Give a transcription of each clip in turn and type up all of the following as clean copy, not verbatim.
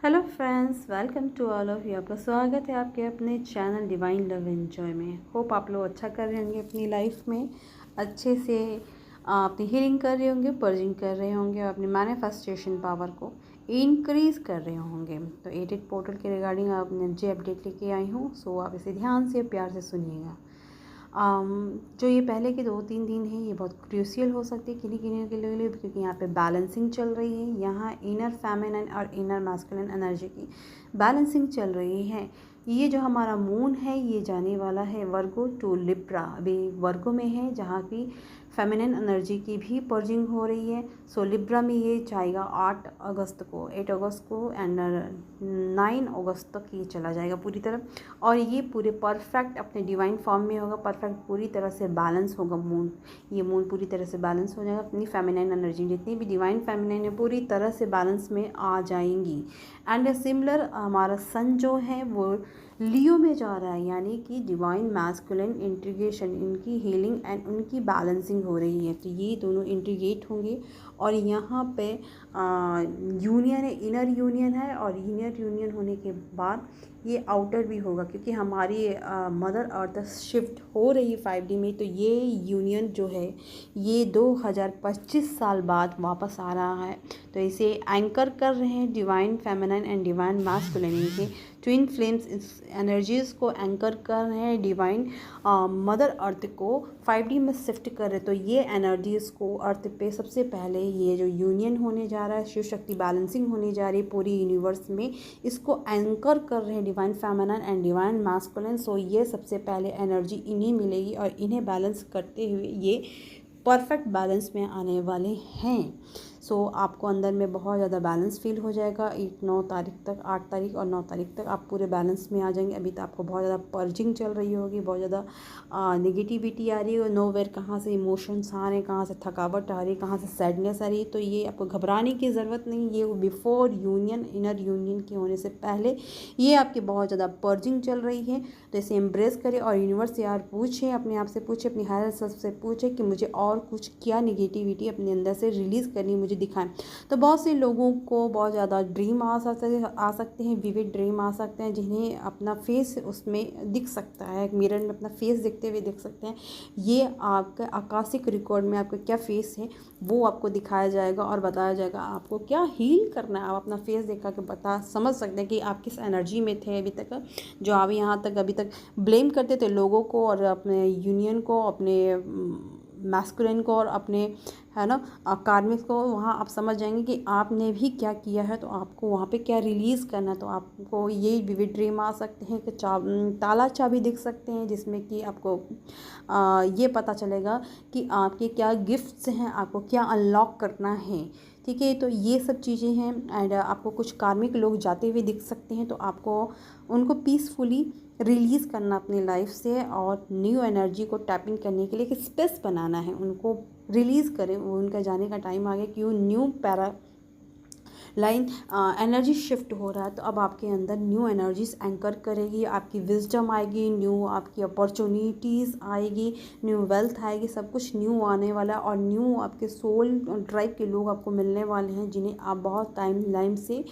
Hello friends, welcome to all of you. आपका स्वागत है आपके अपने चैनल डिवाइन लव एंजॉय में। होप आप लोग अच्छा कर रहे होंगे अपनी लाइफ में, अच्छे से अपनी हीलिंग कर रहे होंगे, पर्जिंग कर रहे होंगे और अपनी मैनिफेस्टेशन पावर को इंक्रीज़ कर रहे होंगे। तो 88 पोर्टल के रिगार्डिंग आप एनर्जी अपडेट लेके आई हूँ, सो आप इसे ध्यान से प्यार से सुनिएगा। जो ये पहले के 2-3 दिन हैं ये बहुत क्रूशियल हो सकती है किन्हीं किन्हीं के लिए, क्योंकि यहाँ पे बैलेंसिंग चल रही है। यहाँ इनर फेमिनिन और इनर मैस्कुलिन एनर्जी की बैलेंसिंग चल रही है। ये जो हमारा मून है ये जाने वाला है वर्गो टू लिब्रा, अभी वर्गो में है जहाँ की फेमिनिन एनर्जी की भी पर्जिंग हो रही है। सो लिब्रा में ये जाएगा 8 अगस्त को एंड 9 अगस्त तक ये चला जाएगा पूरी तरह, और ये पूरे परफेक्ट अपने डिवाइन फॉर्म में होगा। परफेक्ट पूरी तरह से बैलेंस होगा मून, ये मून पूरी तरह से बैलेंस हो जाएगा। अपनी फेमिनिन एनर्जी जितनी भी डिवाइन फेमिनिन है पूरी तरह से बैलेंस में आ जाएंगी। एंड सिमिलर हमारा सन जो है वो लियो में जा रहा है, यानी कि डिवाइन मैस्कुलिन इंटीग्रेशन, इनकी हीलिंग एंड उनकी बैलेंसिंग हो रही है। तो ये दोनों इंटीग्रेट होंगे और यहाँ पे यूनियन है, इनर यूनियन है, और इनर यूनियन होने के बाद ये आउटर भी होगा, क्योंकि हमारी मदर अर्थ शिफ्ट हो रही है 5D में। तो ये यूनियन जो है ये 2025 साल बाद वापस आ रहा है। तो इसे एंकर कर रहे हैं divine feminine and divine masculine, इनके ट्विन फ्लेम्स इस एनर्जीज़ को एंकर कर रहे हैं। डिवाइन मदर अर्थ को 5D में शिफ्ट कर रहे हैं। तो ये एनर्जीज़ को अर्थ पे सबसे पहले ये जो यूनियन होने जा रहा है, शिव शक्ति बैलेंसिंग होने जा रही है पूरी यूनिवर्स में, इसको एंकर कर रहे हैं divine feminine and divine masculine. So ये सबसे पहले एनर्जी इन्हें मिलेगी और इन्हें बैलेंस करते हुए ये परफेक्ट बैलेंस में आने वाले हैं। सो आपको अंदर में बहुत ज़्यादा बैलेंस फील हो जाएगा। 9 तारीख तक, 8 तारीख और 9 तारीख तक आप पूरे बैलेंस में आ जाएंगे। अभी तो आपको बहुत ज़्यादा पर्जिंग चल रही होगी, बहुत ज़्यादा नेगेटिविटी आ रही है, नोवेयर कहाँ से इमोशंस आ रहे हैं, कहाँ से थकावट आ रही है, कहाँ से सैडनेस आ रही है। तो ये आपको घबराने की ज़रूरत नहीं, ये बिफोर यूनियन, इनर यूनियन के होने से पहले ये आपकी बहुत ज़्यादा पर्जिंग चल रही है। तो इसे एम्ब्रेस करें और यूनिवर्स से यार पूछें, अपने आप से पूछें, अपनी हायर सेल्फ से पूछें कि मुझे और कुछ क्या नेगेटिविटी अपने अंदर से रिलीज़ करनी, मुझे दिखाएं। तो बहुत से लोगों को बहुत ज़्यादा ड्रीम आ सकते हैं, विविड ड्रीम आ सकते हैं, जिन्हें अपना फेस उसमें दिख सकता है, मिरर में अपना फेस दिखते हुए दिख सकते हैं। ये आपका आकाशिक रिकॉर्ड में आपका क्या फेस है वो आपको दिखाया जाएगा और बताया जाएगा आपको क्या हील करना है। आप अपना फेस देखा के समझ सकते हैं कि आप किस एनर्जी में थे अभी तक, जो आप यहाँ तक अभी तक ब्लेम करते थे लोगों को और अपने यूनियन को, अपने मैस्कुलिन को और अपने, है ना, कार्मिक को। वहाँ आप समझ जाएंगे कि आपने भी क्या किया है, तो आपको वहाँ पे क्या रिलीज़ करना है। तो आपको ये विविड ड्रीम आ सकते हैं कि ताला चाबी दिख सकते हैं, जिसमें कि आपको ये पता चलेगा कि आपके क्या गिफ्ट्स हैं, आपको क्या अनलॉक करना है। ठीक है, तो ये सब चीज़ें हैं। एंड आपको कुछ कार्मिक लोग जाते हुए दिख सकते हैं, तो आपको उनको पीसफुली रिलीज़ करना अपनी लाइफ से और न्यू एनर्जी को टैपिंग करने के लिए एक स्पेस बनाना है, उनको रिलीज़ करें। वो उनका जाने का टाइम आ गया कि वो न्यू लाइन एनर्जी शिफ्ट हो रहा है। तो अब आपके अंदर न्यू एनर्जीज एंकर करेगी, आपकी विजडम आएगी, न्यू आपकी अपॉर्चुनिटीज़ आएगी, न्यू वेल्थ आएगी, सब कुछ न्यू आने वाला है। और न्यू आपके सोल ड्राइव के लोग आपको मिलने वाले हैं, जिन्हें आप बहुत टाइम से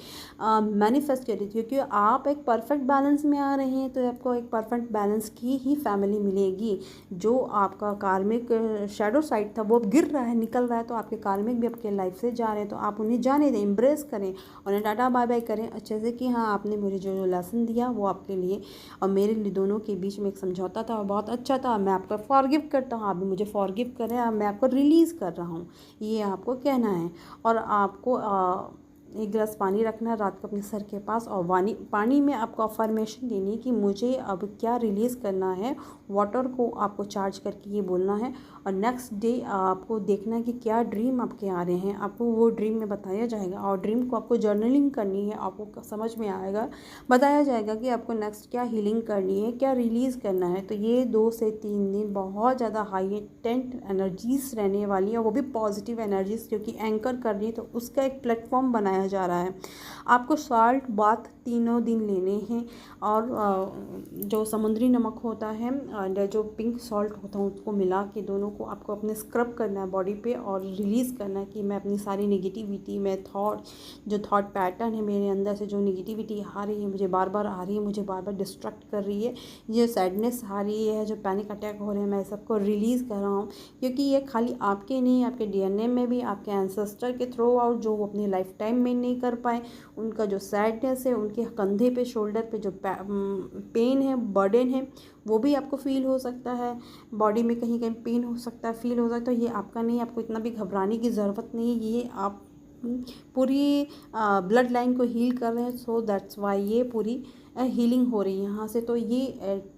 मैनिफेस्ट कर रही थी, क्योंकि आप एक परफेक्ट बैलेंस में आ रहे हैं। तो आपको एक परफेक्ट बैलेंस की ही फैमिली मिलेगी। जो आपका कार्मिक शैडो साइड था वो अब गिर रहा है, निकल रहा है। तो आपके कार्मिक भी आपके लाइफ से जा रहे हैं, तो आप उन्हें जाने दें, एम्ब्रेस करें, उन्हें टाटा बाय बाय करें अच्छे से कि हाँ, आपने मुझे जो लेसन दिया वो आपके लिए और मेरे लिए दोनों के बीच में एक समझौता था और बहुत अच्छा था। मैं आपका फॉरगिव करता हूँ, आप भी मुझे फॉरगिव करें, मैं आपको रिलीज़ कर रहा हूँ, ये आपको कहना है। और आपको एक गिलास पानी रखना है रात को अपने सर के पास, और पानी में आपको अफर्मेशन देनी है कि मुझे अब क्या रिलीज़ करना है। वाटर को आपको चार्ज करके ये बोलना है, और नेक्स्ट डे आपको देखना है कि क्या ड्रीम आपके आ रहे हैं, आपको वो ड्रीम में बताया जाएगा। और ड्रीम को आपको जर्नलिंग करनी है, आपको समझ में आएगा, बताया जाएगा कि आपको नेक्स्ट क्या हीलिंग करनी है, क्या रिलीज़ करना है। तो ये 2 से 3 दिन बहुत ज़्यादा हाई टेंट एनर्जीज रहने वाली है, वो भी पॉजिटिव एनर्जीज, क्योंकि एंकर कर रही है। तो उसका एक प्लेटफॉर्म बनाया जा रहा है। आपको सॉल्ट बाथ तीनों दिन लेने हैं। और जो समुद्री नमक होता है और जो पिंक सॉल्ट होता है उसको मिला के दोनों को आपको अपने स्क्रब करना है बॉडी पे और रिलीज़ करना है कि मैं अपनी सारी नेगेटिविटी, मैं जो थॉट पैटर्न है मेरे अंदर से, जो नेगेटिविटी आ रही है मुझे बार बार आ रही है, मुझे बार बार डिस्ट्रैक्ट कर रही है, ये सैडनेस आ रही है, जो पैनिक अटैक हो रहे हैं, मैं सबको रिलीज़ कर रहा हूँ। क्योंकि ये खाली आपके नहीं, आपके DNA में भी, आपके एंसेस्टर के थ्रू आउट जो वो अपनी लाइफ टाइम में नहीं कर पाए, उनका जो सैडनेस है, उनके कंधे पे, शोल्डर पे जो पेन है, बर्डन है, वो भी आपको फील हो सकता है। बॉडी में कहीं कहीं पेन हो सकता है, फील हो सकता है। ये आपका नहीं, आपको इतना भी घबराने की ज़रूरत नहीं है। ये आप पूरी ब्लड लाइन को हील कर रहे हैं, सो दैट्स वाई ये पूरी हीलिंग हो रही है यहाँ से। तो ये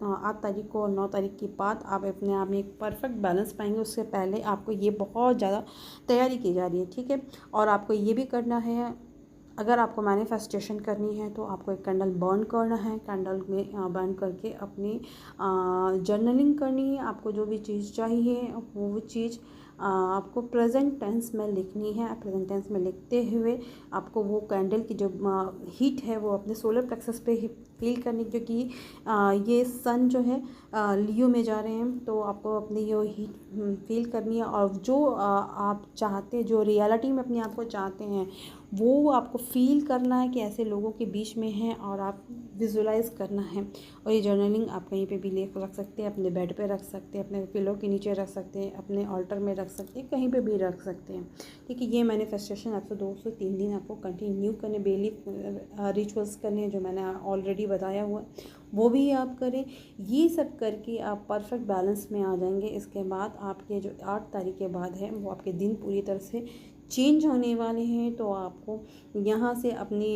8 तारीख को और 9 तारीख के बाद आप अपने आप में एक परफेक्ट बैलेंस पाएंगे। उससे पहले आपको ये बहुत ज़्यादा तैयारी की जा रही है, ठीक है। और आपको ये भी करना है, अगर आपको मैनिफेस्टेशन करनी है तो आपको एक कैंडल बर्न करना है। कैंडल में बर्न करके अपनी जर्नलिंग करनी है। आपको जो भी चीज़ चाहिए वो चीज़ आपको प्रेजेंट टेंस में लिखनी है। प्रेजेंट टेंस में लिखते हुए आपको वो कैंडल की जो हीट है वो अपने सोलर प्लेक्सस पे ही फील करनी, क्योंकि ये सन जो है लियो में जा रहे हैं, तो आपको अपनी ये हीट फील करनी है। और जो आप चाहते हैं, जो रियलिटी में अपने आप को चाहते हैं, वो आपको फील करना है कि ऐसे लोगों के बीच में हैं और आप विजुलाइज करना है। और ये जर्नलिंग आप कहीं पे भी रख सकते हैं, अपने बेड पे रख सकते हैं, अपने पिलो के नीचे रख सकते हैं, अपने ऑल्टर में रख सकते हैं, कहीं पे भी रख सकते हैं, ठीक है। ये मैनिफेस्टेशन आपको 2 से 3 दिन आपको कंटिन्यू करने, डेली रिचुअल्स करने हैं, जो मैंने ऑलरेडी बताया हुआ है वो भी आप करें। ये सब करके आप परफेक्ट बैलेंस में आ जाएंगे। इसके बाद आपके जो 8 तारीख के बाद है वो आपके दिन पूरी तरह से चेंज होने वाले हैं। तो आपको यहाँ से अपनी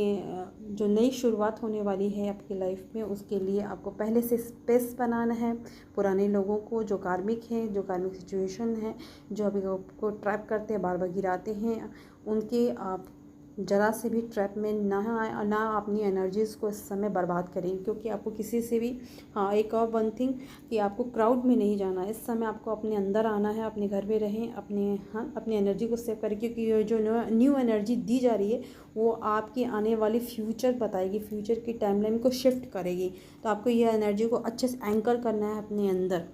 जो नई शुरुआत होने वाली है आपकी लाइफ में, उसके लिए आपको पहले से स्पेस बनाना है। पुराने लोगों को जो कार्मिक है, जो कार्मिक सिचुएशन है, जो अभी आपको ट्रैप करते हैं, बार बार गिराते हैं, उनके आप ज़रा से भी ट्रैप में ना आए, ना अपनी एनर्जीज़ को इस समय बर्बाद करें। क्योंकि आपको किसी से भी, हाँ एक और वन थिंग, कि आपको क्राउड में नहीं जाना है इस समय, आपको अपने अंदर आना है, अपने घर में रहें, अपनी एनर्जी को सेव करें। क्योंकि ये जो न्यू एनर्जी दी जा रही है वो आपकी आने वाली फ्यूचर बताएगी, फ्यूचर की टाइमलाइन को शिफ्ट करेगी। तो आपको ये एनर्जी को अच्छे से एंकर करना है अपने अंदर,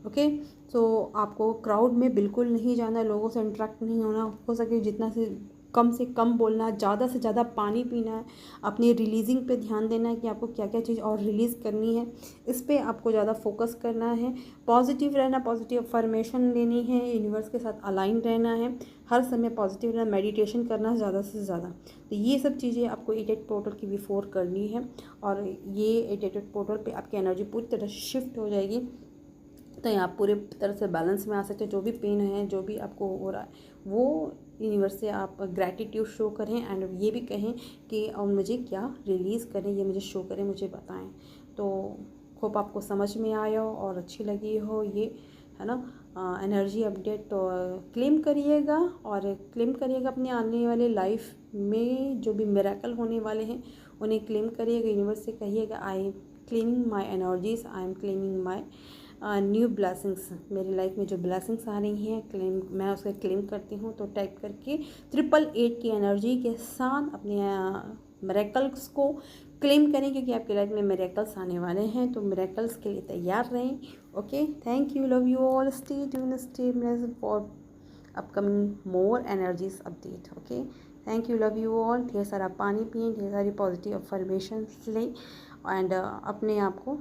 ओके। तो आपको क्राउड में बिल्कुल नहीं जाना है, लोगों से इंटरेक्ट नहीं होना, हो सके जितना से कम बोलना है, ज़्यादा से ज़्यादा पानी पीना है, अपनी रिलीजिंग पे ध्यान देना है कि आपको क्या क्या चीज़ और रिलीज़ करनी है, इस पे आपको ज़्यादा फोकस करना है। पॉजिटिव रहना, पॉजिटिव अफर्मेशन लेनी है, यूनिवर्स के साथ अलाइन रहना है, हर समय पॉजिटिव रहना, मेडिटेशन करना है ज़्यादा से ज़्यादा। तो ये सब चीज़ें आपको 88 पोर्टल की बिफोर करनी है। और ये 88 पोर्टल पे आपकी एनर्जी पूरी तरह से शिफ्ट हो जाएगी। तो आप पूरे तरह से बैलेंस में आ सकते हैं। जो भी पेन है, जो भी आपको हो रहा है, वो यूनिवर्स से आप ग्रैटिट्यूड शो करें एंड ये भी कहें कि और मुझे क्या रिलीज़ करें, ये मुझे शो करें, मुझे बताएं। तो होप आपको समझ में आया हो और अच्छी लगी हो ये, है ना, एनर्जी अपडेट। तो क्लेम करिएगा और क्लेम करिएगा अपने आने वाले लाइफ में जो भी मिरेकल होने वाले हैं उन्हें क्लेम करिएगा। यूनिवर्स से कहिएगा, I am claiming my energies, I am claiming my new blessings. मेरी लाइफ में जो ब्लेसिंग्स आ रही हैं क्लेम, मैं उसका क्लेम करती हूँ। तो टाइप करके 888 की एनर्जी के साथ अपने मिरेकल्स को क्लेम करें, क्योंकि आपकी लाइफ में मिरेकल्स आने वाले हैं। तो मिरेकल्स के लिए तैयार रहें। Okay, thank you, love you all, stay tuned, stay blessed for upcoming more energies update. Okay, thank you, love you all. ढेर सारा पानी पिएं, ढेर सारी पॉजिटिव अफर्मेशंस लें एंड अपने आप को